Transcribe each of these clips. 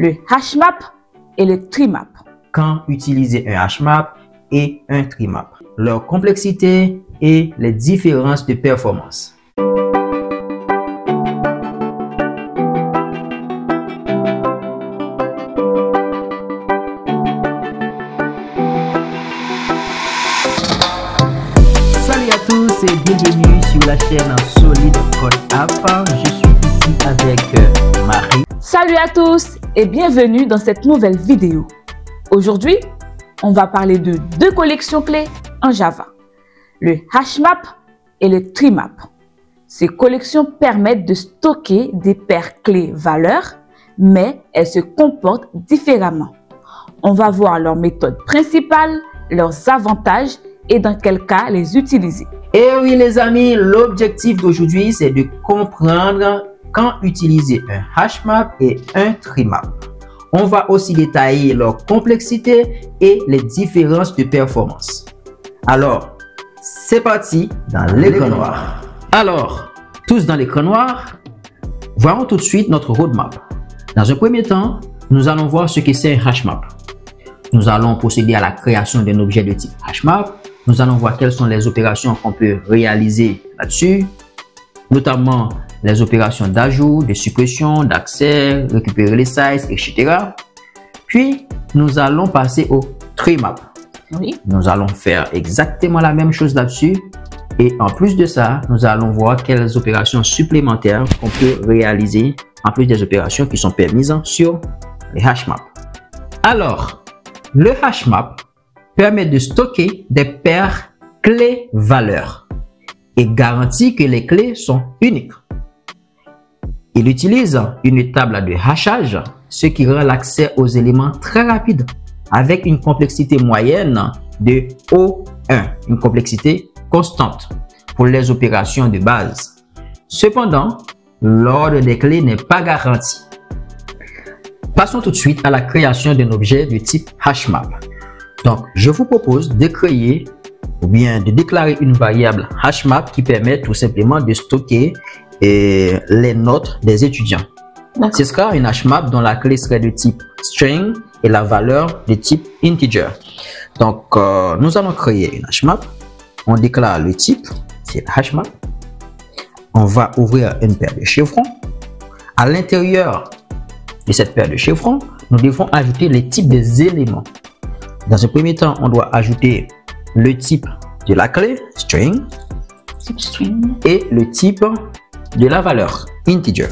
le HashMap et le TreeMap. Quand utiliser un HashMap et un TreeMap, leur complexité et les différences de performance. Salut à tous et bienvenue sur la chaîne Solid Code App. Je suis ici avec Marie. Salut à tous et bienvenue dans cette nouvelle vidéo. Aujourd'hui, on va parler de deux collections clés en Java, le HashMap et le TreeMap. Ces collections permettent de stocker des paires clés-valeurs, mais elles se comportent différemment. On va voir leurs méthodes principales, leurs avantages et dans quel cas les utiliser. Et oui les amis, l'objectif d'aujourd'hui c'est de comprendre quand utiliser un HashMap et un TreeMap. On va aussi détailler leur complexité et les différences de performance. Alors, c'est parti dans l'écran noir. Alors, tous dans l'écran noir, voyons tout de suite notre roadmap. Dans un premier temps, nous allons voir ce que c'est un HashMap. Nous allons procéder à la création d'un objet de type HashMap. Nous allons voir quelles sont les opérations qu'on peut réaliser là-dessus, notamment les opérations d'ajout, de suppression, d'accès, récupérer les sizes, etc. Puis, nous allons passer au TreeMap. Oui. Nous allons faire exactement la même chose là-dessus. Et en plus de ça, nous allons voir quelles opérations supplémentaires qu'on peut réaliser en plus des opérations qui sont permises sur les HashMap. Alors, le HashMap permet de stocker des paires clés-valeurs et garantit que les clés sont uniques. Il utilise une table de hachage, ce qui rend l'accès aux éléments très rapide avec une complexité moyenne de O1, une complexité constante pour les opérations de base. Cependant, l'ordre des clés n'est pas garanti. Passons tout de suite à la création d'un objet de type HashMap. Donc, je vous propose de créer ou bien de déclarer une variable HashMap qui permet tout simplement de stocker les notes des étudiants. Ce sera une HashMap dont la clé serait de type string et la valeur de type integer. Donc, nous allons créer une HashMap. On déclare le type, c'est HashMap. On va ouvrir une paire de chevrons. À l'intérieur de cette paire de chevrons, nous devons ajouter les types des éléments. Dans un premier temps, on doit ajouter le type de la clé, string, et le type de la valeur, integer.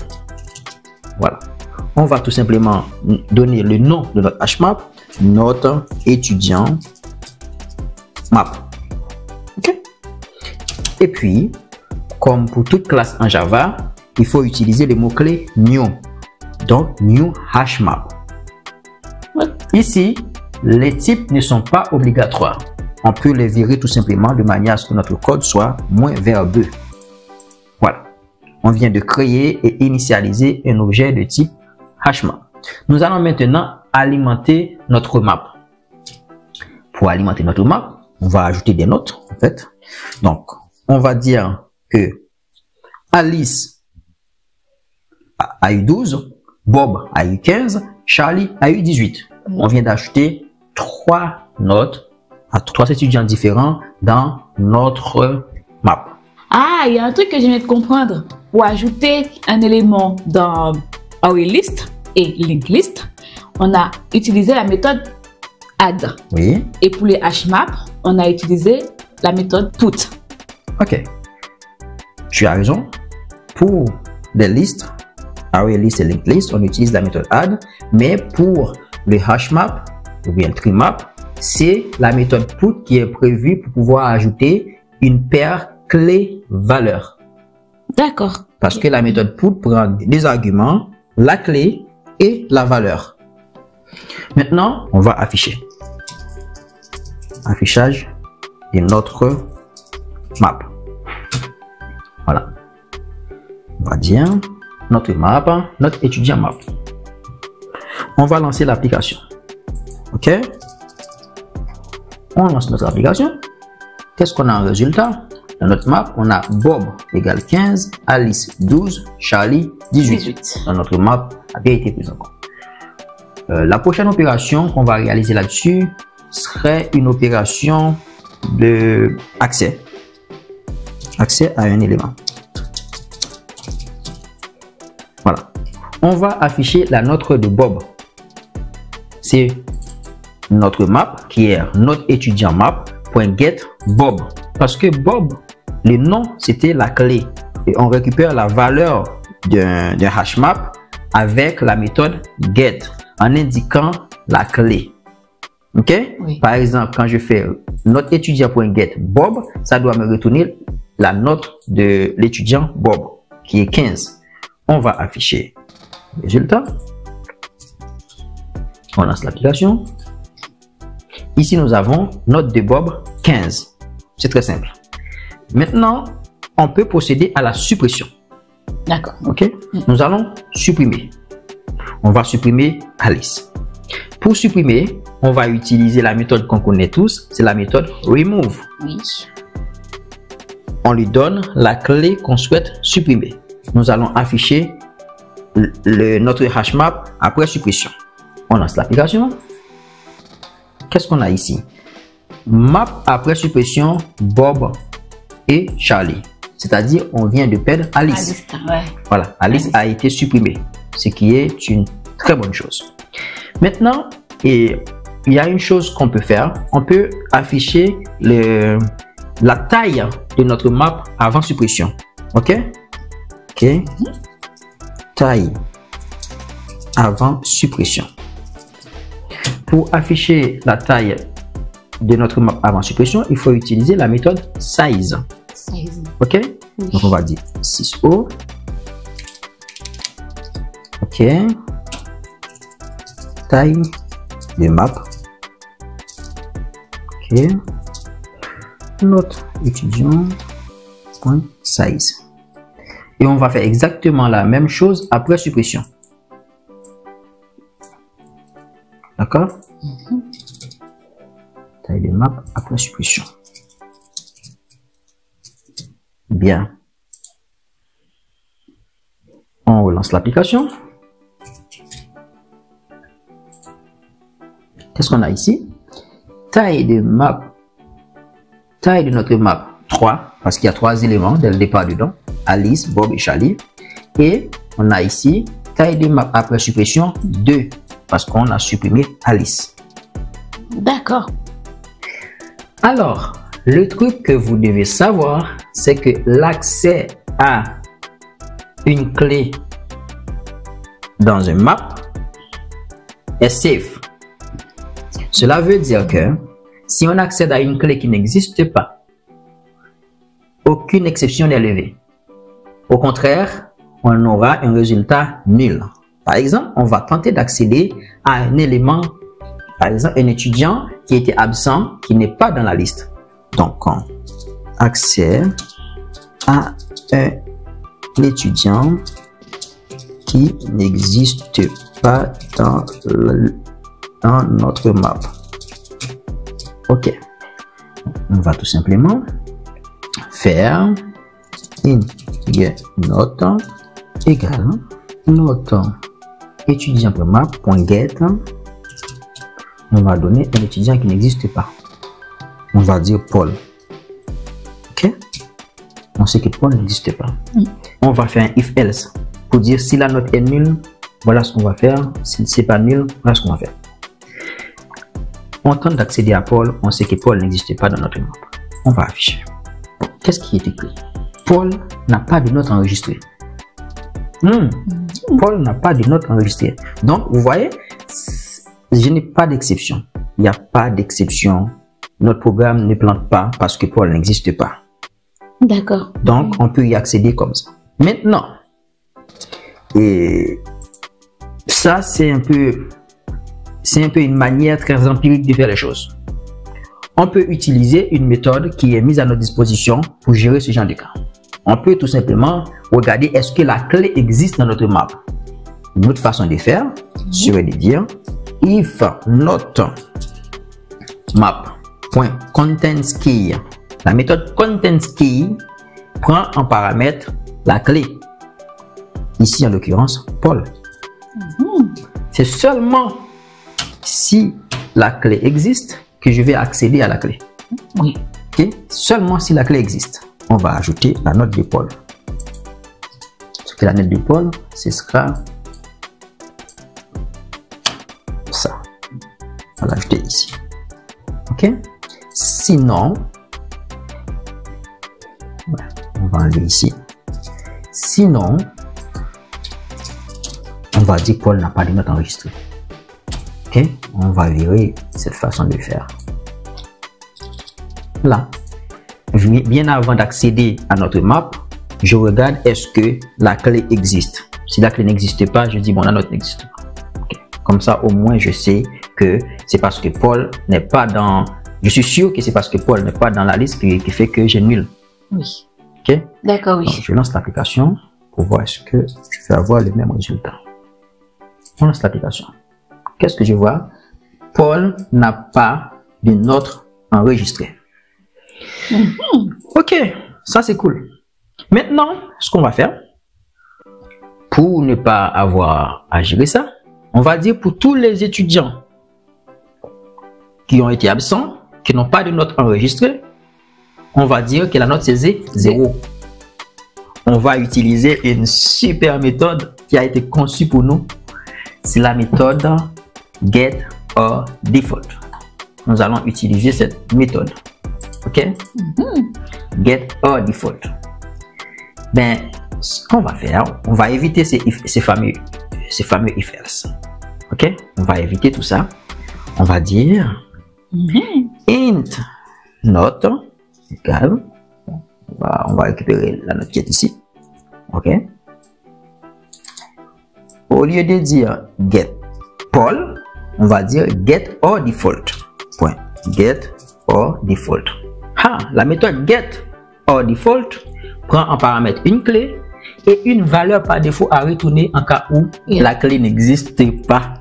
Voilà. On va tout simplement donner le nom de notre HashMap, notre étudiant map. OK? Et puis, comme pour toute classe en Java, il faut utiliser le mot-clé new. Donc, new HashMap. Ici, les types ne sont pas obligatoires. On peut les virer tout simplement de manière à ce que notre code soit moins verbeux. Voilà. On vient de créer et initialiser un objet de type HashMap. Nous allons maintenant alimenter notre map. Pour alimenter notre map, on va ajouter des notes en fait. Donc, on va dire que Alice a eu 12, Bob a eu 15, Charlie a eu 18. On vient d'ajouter 3 notes à 3 étudiants différents dans notre map. Ah, il y a un truc que je viens de comprendre. Pour ajouter un élément dans ArrayList et LinkedList, on a utilisé la méthode add. Oui. Et pour les HashMap, on a utilisé la méthode put. Ok. Tu as raison. Pour les listes, ArrayList et LinkedList, on utilise la méthode add. Mais pour le HashMap ou bien le TreeMap, c'est la méthode put qui est prévue pour pouvoir ajouter une paire clé-valeur. D'accord. Parce que la méthode put prend des arguments, la clé et la valeur. Maintenant, on va afficher. Affichage de notre map. Voilà. On va dire notre map, notre étudiant map. On va lancer l'application. OK? On lance notre application. Qu'est-ce qu'on a en résultat? Dans notre map, on a Bob égale 15, Alice 12, Charlie 18. Dans notre map a bien été pris en compte. La prochaine opération qu'on va réaliser là-dessus serait une opération de accès à un élément. Voilà. On va afficher la note de Bob. C'est notre map qui est notre étudiant map.get Bob. Parce que Bob, le nom, c'était la clé. Et on récupère la valeur d'un hash map avec la méthode get en indiquant la clé. OK? Oui. Par exemple, quand je fais notre étudiant.get Bob, ça doit me retourner la note de l'étudiant Bob qui est 15. On va afficher le résultat. On lance l'application. Ici, nous avons note de Bob 15. C'est très simple. Maintenant, on peut procéder à la suppression. D'accord. OK? Nous allons supprimer. On va supprimer Alice. Pour supprimer, on va utiliser la méthode qu'on connaît tous. C'est la méthode remove. Oui. On lui donne la clé qu'on souhaite supprimer. Nous allons afficher notre hash map après suppression. On lance l'application. Qu'est-ce qu'on a ici? Map après suppression Bob et Charlie. C'est-à-dire, on vient de perdre Alice. Ouais. Voilà, Alice a été supprimée, ce qui est une très bonne chose. Maintenant, il y a une chose qu'on peut faire. On peut afficher la taille de notre map avant suppression. OK? OK. Taille avant suppression. Pour afficher la taille de notre map avant suppression, il faut utiliser la méthode size. OK? Oui. Donc, on va dire 6O. OK. Taille de map. OK. Notre étudiant. Size. Et on va faire exactement la même chose après suppression. D'accord? Taille de map après suppression. Bien. On relance l'application. Qu'est-ce qu'on a ici? Taille de notre map 3, parce qu'il y a 3 éléments dès le départ dedans. Alice, Bob et Charlie. Et on a ici taille de map après suppression 2, parce qu'on a supprimé Alice. D'accord. Alors, le truc que vous devez savoir, c'est que l'accès à une clé dans un map est safe. Cela veut dire que si on accède à une clé qui n'existe pas, aucune exception n'est levée. Au contraire, on aura un résultat nul. Par exemple, on va tenter d'accéder à un élément, par exemple un étudiant qui était absent, qui n'est pas dans la liste. Donc, accès à un étudiant qui n'existe pas dans notre map. OK. On va tout simplement faire note égale note étudiant.map.get. On va donner un étudiant qui n'existe pas. On va dire Paul. OK? On sait que Paul n'existe pas. On va faire un if-else pour dire si la note est nulle, voilà ce qu'on va faire. Si c'est pas nul, voilà ce qu'on va faire. On tente d'accéder à Paul, on sait que Paul n'existe pas dans notre map. On va afficher. Qu'est-ce qui est écrit? Paul n'a pas de note enregistrée. Paul n'a pas de note enregistrée. Donc, vous voyez, je n'ai pas d'exception. Il n'y a pas d'exception. Notre programme ne plante pas parce que Paul n'existe pas. D'accord. Donc, on peut y accéder comme ça. Maintenant, et ça, c'est un peu une manière très empirique de faire les choses. On peut utiliser une méthode qui est mise à notre disposition pour gérer ce genre de cas. On peut tout simplement regarder est-ce que la clé existe dans notre map. Une autre façon de faire serait de dire if not map.contains_key. La méthode contains_key prend en paramètre la clé. Ici, en l'occurrence, Paul. C'est seulement si la clé existe, que je vais accéder à la clé. Oui. Ok? Seulement si la clé existe, on va ajouter la note de Paul. Ce que la note de Paul, ce sera ça. On va l'ajouter ici. Ok? Sinon, on va enlever ici. Sinon, on va dire que Paul n'a pas de note enregistrée. Ok? On va virer cette façon de faire. Là, bien avant d'accéder à notre map, je regarde est-ce que la clé existe. Si la clé n'existe pas, je dis bon, la note n'existe pas. Okay. Comme ça, au moins, je sais que c'est parce que Paul n'est pas dans... Je suis sûr que c'est parce que Paul n'est pas dans la liste qui fait que j'ai nul. Oui. Ok? D'accord, oui. Donc, je lance l'application pour voir est-ce que je vais avoir le même résultat. On lance l'application. Qu'est-ce que je vois? Paul n'a pas de note enregistrée. Ok, ça c'est cool. Maintenant, ce qu'on va faire, pour ne pas avoir à gérer ça, on va dire pour tous les étudiants qui ont été absents, qui n'ont pas de note enregistrée, on va dire que la note c'est 0. On va utiliser une super méthode qui a été conçue pour nous. C'est la méthode getOrDefault. Nous allons utiliser cette méthode. Ok? getOrDefault. Ben, ce qu'on va faire, on va éviter ces fameux if-else. Ok? On va éviter tout ça. On va dire int note égale. On va récupérer la note qui est ici. Ok? Au lieu de dire get Paul, on va dire getOrDefault. Point. getOrDefault. Ah, la méthode getOrDefault prend en paramètre une clé et une valeur par défaut à retourner en cas où la clé n'existe pas.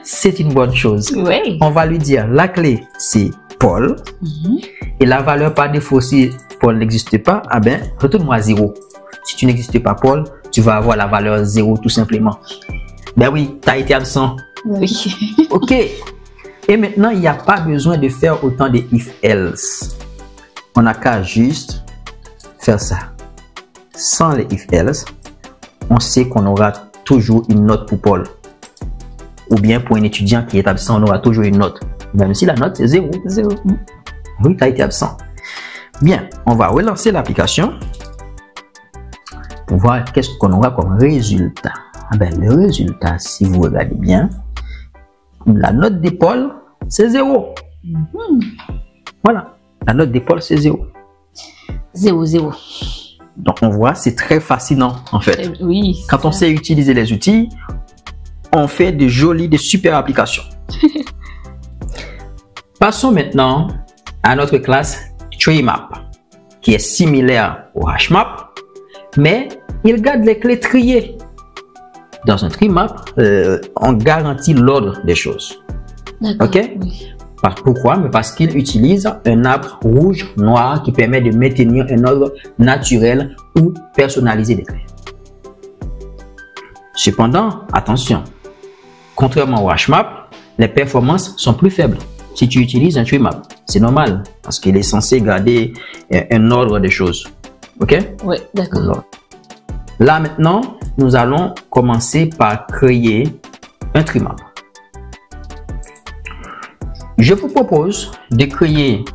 C'est une bonne chose. Oui. On va lui dire la clé c'est Paul et la valeur par défaut si Paul n'existe pas, ah ben retourne-moi 0. Si tu n'existes pas Paul, tu vas avoir la valeur 0 tout simplement. Ben oui, tu as été absent. Oui. Ok. Et maintenant, il n'y a pas besoin de faire autant de if-else. On n'a qu'à juste faire ça. Sans les if-else, on sait qu'on aura toujours une note pour Paul. Ou bien pour un étudiant qui est absent, on aura toujours une note. Même si la note c'est 0. 0. Oui, tu as été absent. Bien, on va relancer l'application pour voir qu'est-ce qu'on aura comme résultat. Ah ben, le résultat, si vous regardez bien, la note de Paul, c'est 0. Voilà, la note de Paul, c'est 0. 0, 0. Donc, on voit, c'est très fascinant, en fait. Oui. Quand on sait utiliser les outils, on fait de jolies, de super applications. Passons maintenant à notre classe TreeMap, qui est similaire au HashMap, mais il garde les clés triées. Dans un TreeMap, on garantit l'ordre des choses. Ok? Oui. Pourquoi? Parce qu'il utilise un arbre rouge-noir qui permet de maintenir un ordre naturel ou personnalisé des clés. Cependant, attention, contrairement au HashMap, les performances sont plus faibles si tu utilises un TreeMap. C'est normal parce qu'il est censé garder un ordre des choses. Ok? Oui, d'accord. Là maintenant, nous allons commencer par créer un TreeMap. Je vous propose de créer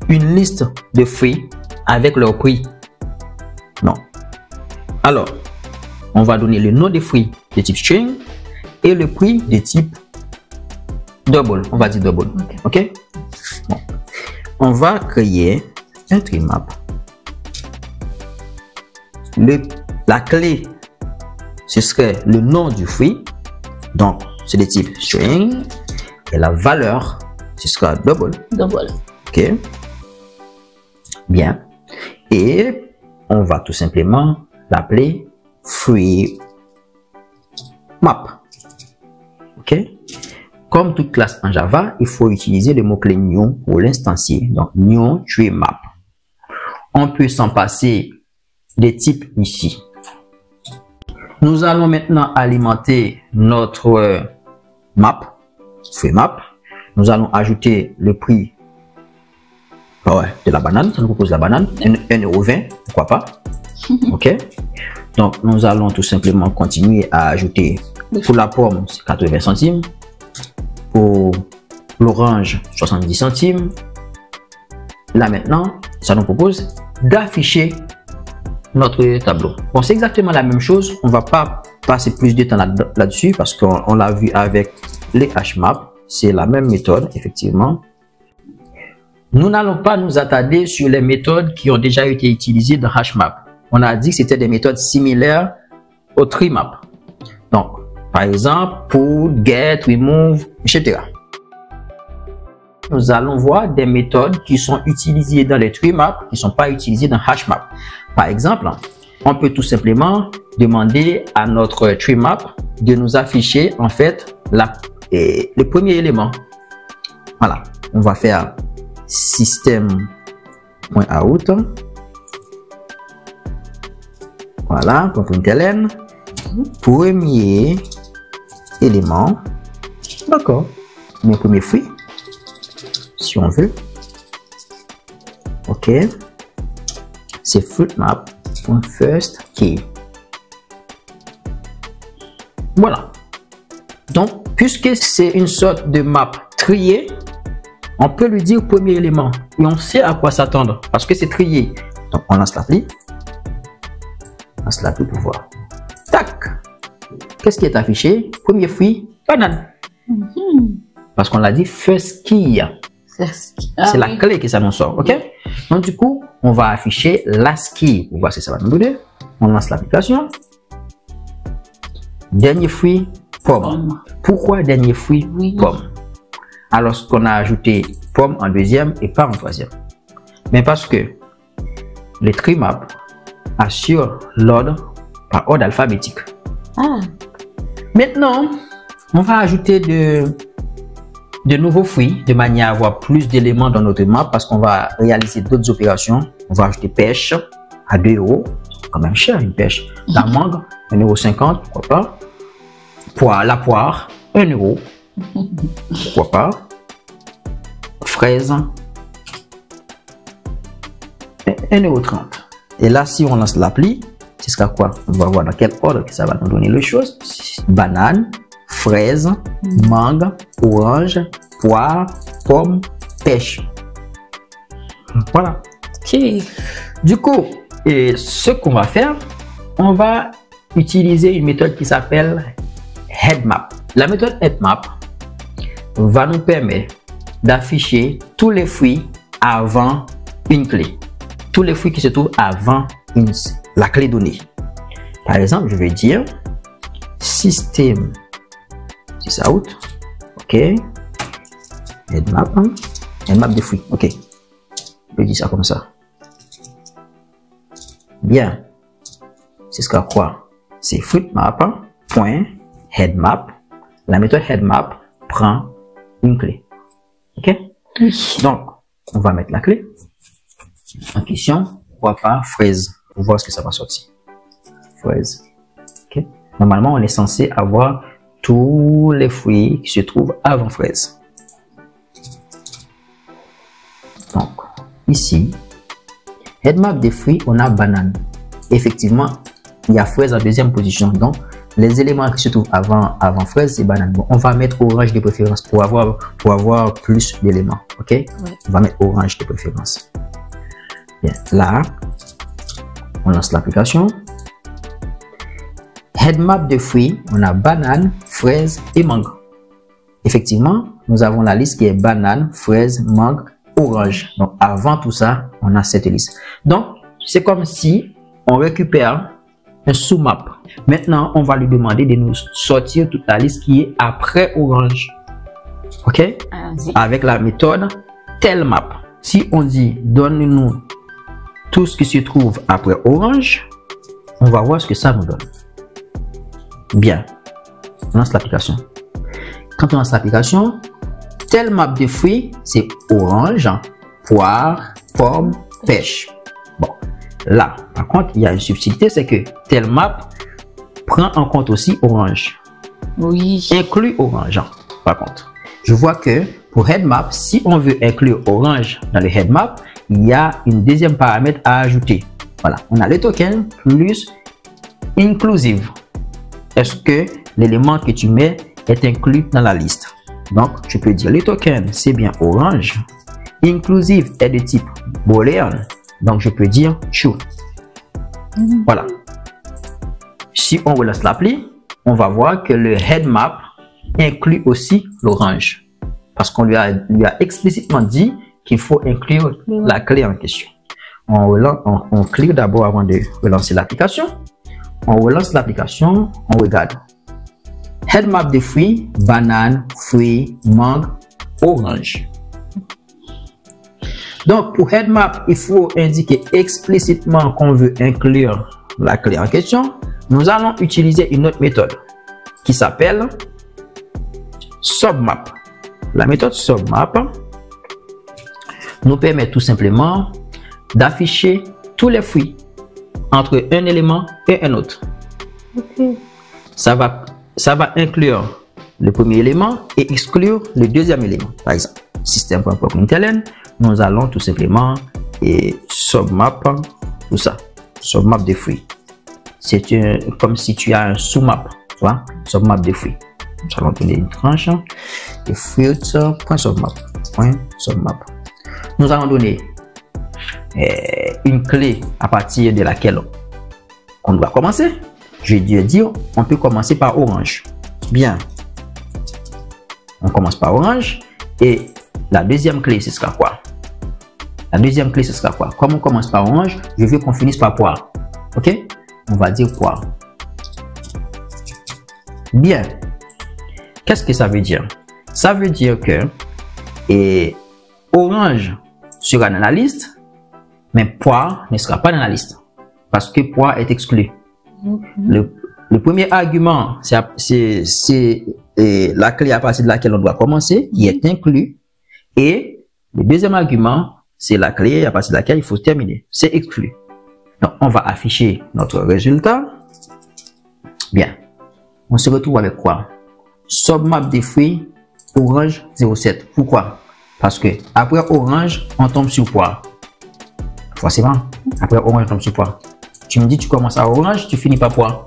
une liste de fruits avec leur prix. Non. Alors, on va donner le nom des fruits de type string et le prix de type double. On va dire double. Ok? Bon. On va créer un TreeMap. La clé, ce serait le nom du fruit. Donc, c'est de type string. Et la valeur, ce sera double. Double. Ok. Bien. Et on va tout simplement l'appeler fruit map. Ok. Comme toute classe en Java, il faut utiliser le mot-clé new pour l'instancier. Donc, new TreeMap. On peut s'en passer des types ici. Nous allons maintenant alimenter notre map fruit map. Nous allons ajouter le prix de la banane. Ça nous propose la banane, 1,20 €, pourquoi pas. Ok. Donc, nous allons tout simplement continuer à ajouter. Pour la pomme, c'est 80 centimes. Pour l'orange, 70 centimes. Là maintenant, ça nous propose d'afficher notre tableau. Bon, c'est exactement la même chose. On ne va pas passer plus de temps là-dessus parce qu'on l'a vu avec les HMAP. C'est la même méthode, effectivement. Nous n'allons pas nous attarder sur les méthodes qui ont déjà été utilisées dans HMAP. On a dit que c'était des méthodes similaires au TreeMap. Donc, par exemple, put, get, remove, etc. Nous allons voir des méthodes qui sont utilisées dans les TreeMap, qui ne sont pas utilisées dans HMAP. Par exemple, on peut tout simplement demander à notre TreeMap de nous afficher en fait le premier élément. Voilà, on va faire système.out. Voilà, println, premier élément. D'accord, mon premier fruit, si on veut. Ok, c'est fruitmap.first key. Voilà. Donc, puisque c'est une sorte de map triée, on peut lui dire premier élément et on sait à quoi s'attendre parce que c'est trié. Donc, on lance l'appli. On lance l'appli pour voir. Tac! Qu'est-ce qui est affiché? Premier fruit, banane. Parce qu'on l'a dit first key. C'est la clé qui s'annonce. Ok? Donc, du coup, on va afficher last key pour voir si ça va nous donner. On lance l'application. Dernier fruit, pomme. Pourquoi dernier fruit, pomme? Alors qu'on a ajouté pomme en deuxième et pas en troisième. Mais parce que les TreeMap assurent l'ordre par ordre alphabétique. Maintenant, on va ajouter de nouveaux fruits de manière à avoir plus d'éléments dans notre map parce qu'on va réaliser d'autres opérations. On va ajouter pêche à 2 €. C'est quand même cher une pêche. La mangue, 1,50 €, pourquoi pas. La poire, 1 €. Pourquoi pas. Fraise, 1,30 €. Et là, si on lance l'appli, c'est ce qu'à quoi? On va voir dans quel ordre que ça va nous donner les choses. Banane, fraise, mangue, orange, poire, pomme, pêche. Voilà. Ok. Du coup, ce qu'on va faire, on va utiliser une méthode qui s'appelle HeadMap. La méthode HeadMap va nous permettre d'afficher tous les fruits avant une clé. Tous les fruits qui se trouvent avant la clé donnée. Par exemple, je vais dire système out. Ok. HeadMap. HeadMap de fruits. Ok. Je vais dire ça comme ça. Bien. C'est ce qu'à quoi? C'est fruitmap.headmap. La méthode HeadMap prend une clé. Ok? Oui. Donc, on va mettre la clé en question. Pourquoi pas fraise pour voir ce que ça va sortir. Fraise. Ok? Normalement, on est censé avoir tous les fruits qui se trouvent avant fraise. Donc, ici, HeadMap des fruits, on a banane. Effectivement, il y a fraise en deuxième position. Donc, les éléments qui se trouvent avant fraise, c'est banane. Bon, on va mettre orange de préférence pour avoir plus d'éléments. Ok? Ouais. On va mettre orange de préférence. Bien. Là, on lance l'application. HeadMap de fruits, on a banane, fraise et mangue. Effectivement, nous avons la liste qui est banane, fraise, mangue, orange. Donc, avant tout ça, on a cette liste. Donc, c'est comme si on récupère un sous-map. Maintenant, on va lui demander de nous sortir toute la liste qui est après orange. Ok? Avec la méthode telmap. Si on dit donne-nous tout ce qui se trouve après orange, on va voir ce que ça nous donne. Bien. On lance l'application. Quand on lance l'application, telmap de fruits, c'est orange, poire, pomme, pêche. Bon. Là, par contre, il y a une subtilité, c'est que telmap prend en compte aussi orange. Oui. Inclut orange, par contre. je vois que pour headmap, si on veut inclure orange dans le headmap, il y a une deuxième paramètre à ajouter. Voilà, on a le token plus inclusive. Est-ce que l'élément que tu mets est inclus dans la liste? Donc, je peux dire le token, c'est bien orange. Inclusive est de type boolean. Donc, je peux dire true. Voilà. Si on relance l'appli, on va voir que le headmap inclut aussi l'orange. Parce qu'on lui a explicitement dit qu'il faut inclure la clé en question. On clique d'abord avant de relancer l'application. On relance l'application, on regarde. Headmap de fruits, banane, fruits, mangue, orange. Donc, pour headmap, il faut indiquer explicitement qu'on veut inclure la clé en question. Nous allons utiliser une autre méthode qui s'appelle submap. La méthode submap nous permet tout simplement d'afficher tous les fruits entre un élément et un autre. Okay. Ça va inclure le premier élément et exclure le deuxième élément. Par exemple, système.println, nous allons tout simplement submap tout ça. Submap des fruits. C'est comme si tu as un sous-map, tu vois, submap des fruits. Nous allons donner une tranche de fruits.submap. Nous allons donner une clé à partir de laquelle on doit commencer. Je vais dire, on peut commencer par orange. Bien. On commence par orange. Et la deuxième clé, ce sera quoi? La deuxième clé, ce sera quoi? Comme on commence par orange, je veux qu'on finisse par poire. OK? On va dire poire. Bien. Qu'est-ce que ça veut dire? Ça veut dire que orange sera dans la liste, mais poire ne sera pas dans la liste. Parce que poire est exclu. Le premier argument, c'est la clé à partir de laquelle on doit commencer, qui est inclus. Et le deuxième argument, c'est la clé à partir de laquelle il faut terminer. C'est exclu. Donc, on va afficher notre résultat. Bien. On se retrouve avec quoi? Submap des fruits, orange 07. Pourquoi? Parce que après orange, on tombe sur poire. Forcément, après orange, on tombe sur poire. Tu me dis, tu commences à orange, tu finis par poire.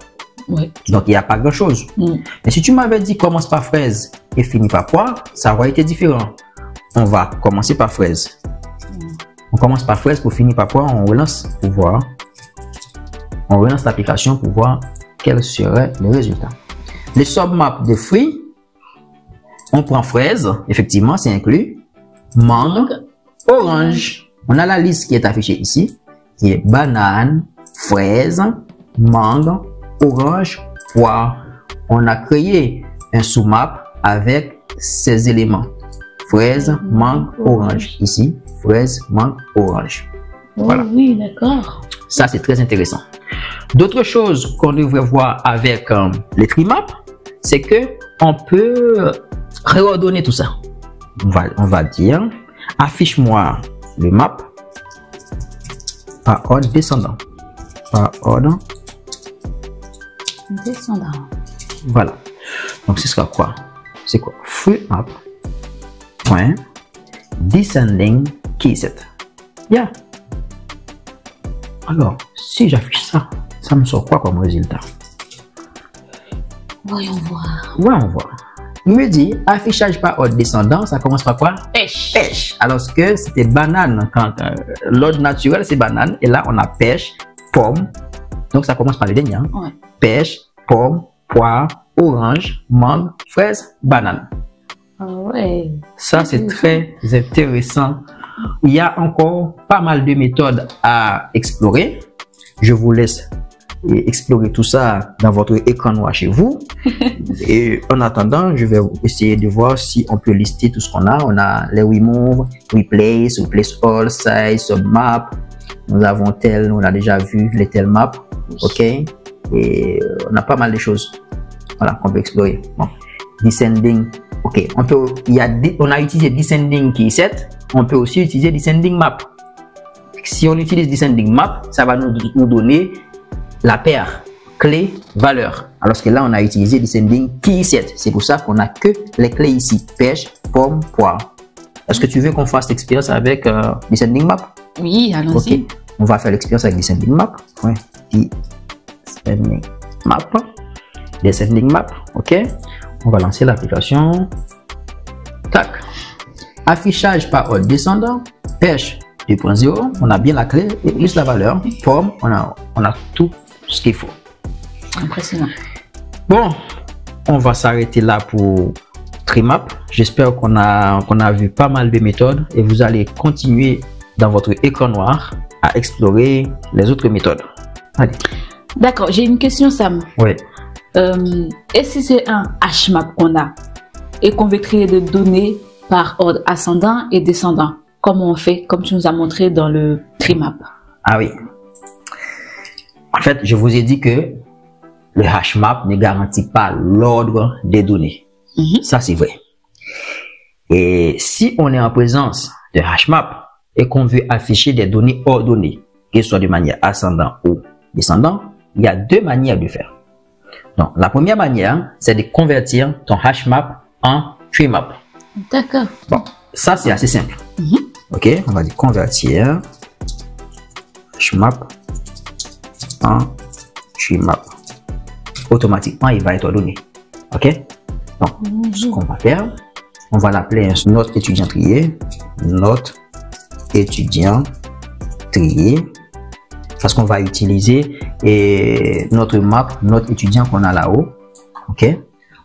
Oui. Donc, il n'y a pas grand-chose. Mais si tu m'avais dit, commence par fraise et finis par poire, ça aurait été différent. On va commencer par fraise. On commence par fraise pour finir par poire. On relance pour voir. On relance l'application pour voir quel serait le résultat. Le submap de fruits, on prend fraise, effectivement, c'est inclus. Mangue, orange. On a la liste qui est affichée ici, qui est banane, fraise, mangue, orange, poire. On a créé un sous-map avec ces éléments. Fraise, mangue, orange. Ici, fraise, mangue, orange. Voilà. Oui, d'accord. Ça, c'est très intéressant. D'autres choses qu'on devrait voir avec les trimap, c'est que on peut réordonner tout ça. On va dire, affiche-moi le map par ordre descendant. Par ordre descendant. Voilà. Donc, ce sera quoi? C'est quoi? Fruit map. Point. Descending keyset. Bien. Alors, si j'affiche ça, ça me sort quoi comme résultat? Voyons voir. Voyons voir. Il me dit, affichage par ordre descendant, ça commence par quoi? Pêche. Pêche. Alors que c'était banane. Quand l'ordre naturel, c'est banane. Et là, on a pêche, pomme. Donc, ça commence par le dernier. Hein? Ouais. Pêche, pomme, poire, orange, mangue, fraise, banane. Ah ouais. Ça, c'est très intéressant. Il y a encore pas mal de méthodes à explorer. Je vous laisse explorer tout ça dans votre écran noir chez vous. Et en attendant, je vais essayer de voir si on peut lister tout ce qu'on a. On a les remove, replace, replace all, size, submap. Nous avons tel, on a déjà vu les tel map. OK. Et on a pas mal de choses. Voilà, qu'on peut explorer. Bon. Descending. OK. On a utilisé descending keyset. On peut aussi utiliser descending map. Si on utilise descending map, ça va nous donner la paire clé valeur. Alors que là, on a utilisé descending keyset. C'est pour ça qu'on a que les clés ici. Pêche, pomme, poire. Est-ce que tu veux qu'on fasse l'expérience avec Descending Map? Oui, allons-y. Ok, on va faire l'expérience avec Descending Map. Ouais. Descending Map. Descending Map. Ok, on va lancer l'application. Tac. Affichage par ordre descendant. Pêche 2.0. On a bien la clé et plus la valeur. Pomme, on a tout ce qu'il faut. Impressionnant. Bon, on va s'arrêter là pour Trimap. J'espère qu'on a vu pas mal de méthodes et vous allez continuer dans votre écran noir à explorer les autres méthodes. Allez. D'accord, j'ai une question, Sam. Oui. Et si c'est un HMAP qu'on a et qu'on veut créer des données par ordre ascendant et descendant, comment on fait, comme tu nous as montré dans le Trimap? Ah oui. En fait, je vous ai dit que le HMAP ne garantit pas l'ordre des données. Ça, c'est vrai. Et si on est en présence de HMAP et qu'on veut afficher des données ordonnées, qu'elles soient de manière ascendante ou descendante, il y a deux manières de faire. Donc, la première manière, c'est de convertir ton HMAP en Trimap. D'accord. Bon, ça, c'est assez simple. Ok, on va dire convertir HMAP en Trimap. Automatiquement, il va être ordonné. Ok, donc ce qu'on va faire, on va l'appeler notre étudiant trié, notre étudiant trié, parce qu'on va utiliser notre map, notre étudiant qu'on a là-haut. Ok,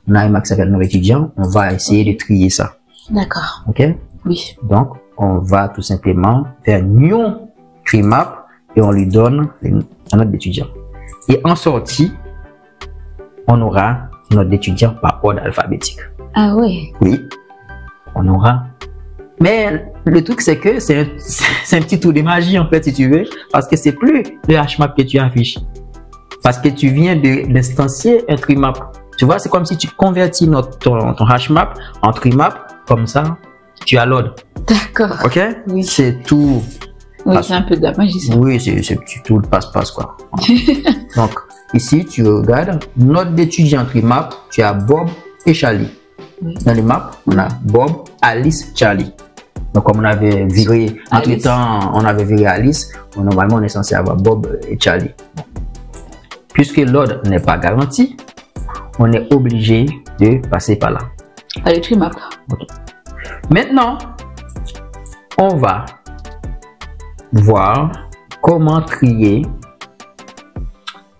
on a un map qui s'appelle notre étudiant, on va essayer de trier ça. D'accord. Ok, oui. Donc on va tout simplement faire new Trimap et on lui donne notre étudiant. Et en sortie, on aura notre étudiant par ordre alphabétique. Ah oui. Oui, on aura. Mais le truc, c'est que c'est un petit tour de magie, en fait, si tu veux, parce que c'est plus le HMAP que tu affiches. Parce que tu viens d'instancier un Trimap. Tu vois, c'est comme si tu convertis ton HMAP en Trimap, comme ça, tu as l'ordre. D'accord. Ok? Oui. C'est tout. Oui, c'est un peu de la magie, ça. Oui, c'est tout le passe-passe, quoi. Donc, ici, tu regardes notre étudiant Trimap, tu as Bob et Charlie. Oui. Dans les maps, on a Bob, Alice, Charlie. Donc, comme on avait viré, entre-temps, on avait viré Alice, normalement, on est censé avoir Bob et Charlie. Puisque l'ordre n'est pas garanti, on est obligé de passer par là. Allez, Trimap. Okay. Maintenant, on va voir comment trier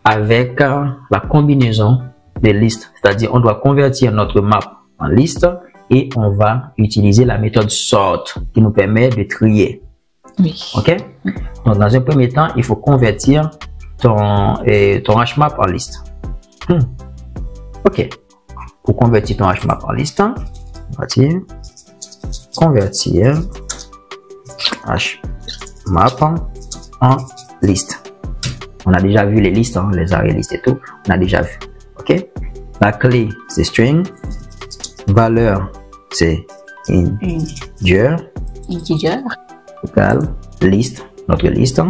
avec la combinaison des listes. C'est-à-dire, on doit convertir notre map en liste et on va utiliser la méthode sort qui nous permet de trier. Oui. Ok? Donc, dans un premier temps, il faut convertir ton HMAP en liste. Ok. Pour convertir ton HMAP en liste, on va dire convertir HMAP en liste. On a déjà vu les listes, les arrêts listes et tout. On a déjà vu. Ok. La clé, c'est string. Valeur, c'est integer. Égal liste, notre liste.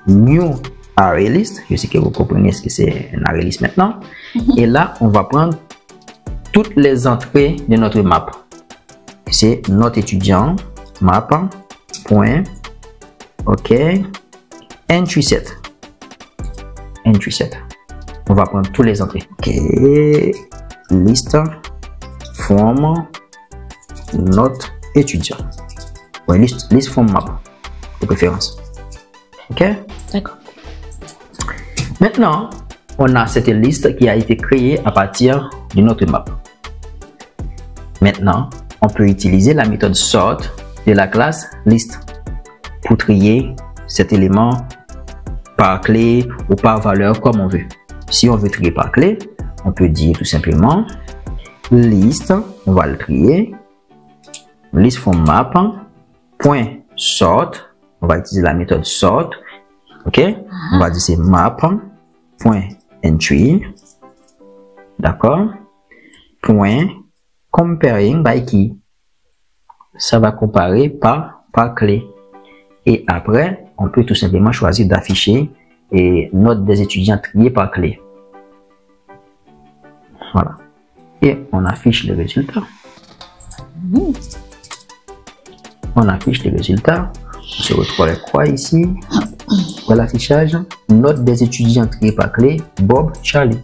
New array list. Je sais que vous comprenez ce que c'est un array list maintenant. Et là, on va prendre toutes les entrées de notre map. C'est notre étudiant map. Point. Ok. Entry set. Entry set. On va prendre toutes les entrées. Ok. Liste. From notre étudiant. Ouais, liste from map de préférence. Ok. D'accord. Maintenant, on a cette liste qui a été créée à partir de notre map. Maintenant, on peut utiliser la méthode sort de la classe list pour trier cet élément par clé ou par valeur comme on veut. Si on veut trier par clé, on peut dire tout simplement liste, on va le trier, list from map, point sort, on va utiliser la méthode sort, ok, on va dire c'est map, point entry, d'accord, point comparing by key, ça va comparer par clé, et après, on peut tout simplement choisir d'afficher note des étudiants triés par clé, voilà. Et on affiche les résultats. On affiche les résultats. On se retrouve avec quoi ici? Pour l'affichage, note des étudiants triés par clé, Bob, Charlie.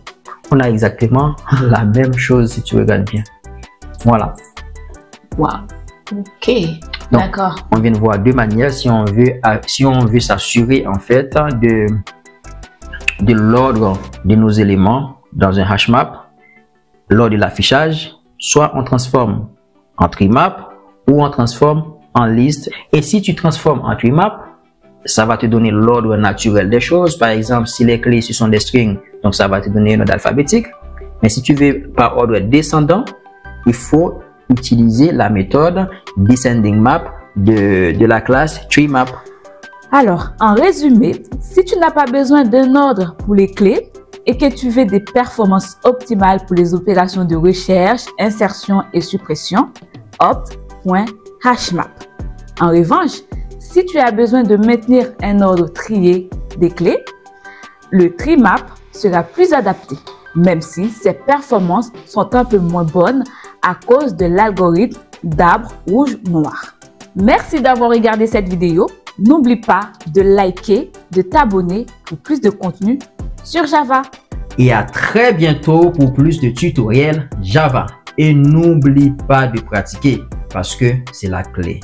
On a exactement la même chose si tu regardes bien. Voilà. Wow. Ok. D'accord. On vient de voir deux manières si on veut s'assurer en fait de l'ordre de nos éléments dans un hash map lors de l'affichage. Soit on transforme en tree map ou on transforme en liste. Et si tu transformes en tree map, ça va te donner l'ordre naturel des choses. Par exemple, si les clés ce sont des strings, donc ça va te donner un ordre alphabétique. Mais si tu veux par ordre descendant, il faut utiliser la méthode descending map de la classe tree map. Alors, en résumé, si tu n'as pas besoin d'un ordre pour les clés et que tu veux des performances optimales pour les opérations de recherche, insertion et suppression, opt.hashmap. En revanche, si tu as besoin de maintenir un ordre trié des clés, le tree map sera plus adapté, même si ses performances sont un peu moins bonnes à cause de l'algorithme d'arbre rouge-noir. Merci d'avoir regardé cette vidéo. N'oublie pas de liker, de t'abonner pour plus de contenu sur Java. Et à très bientôt pour plus de tutoriels Java. Et n'oublie pas de pratiquer parce que c'est la clé.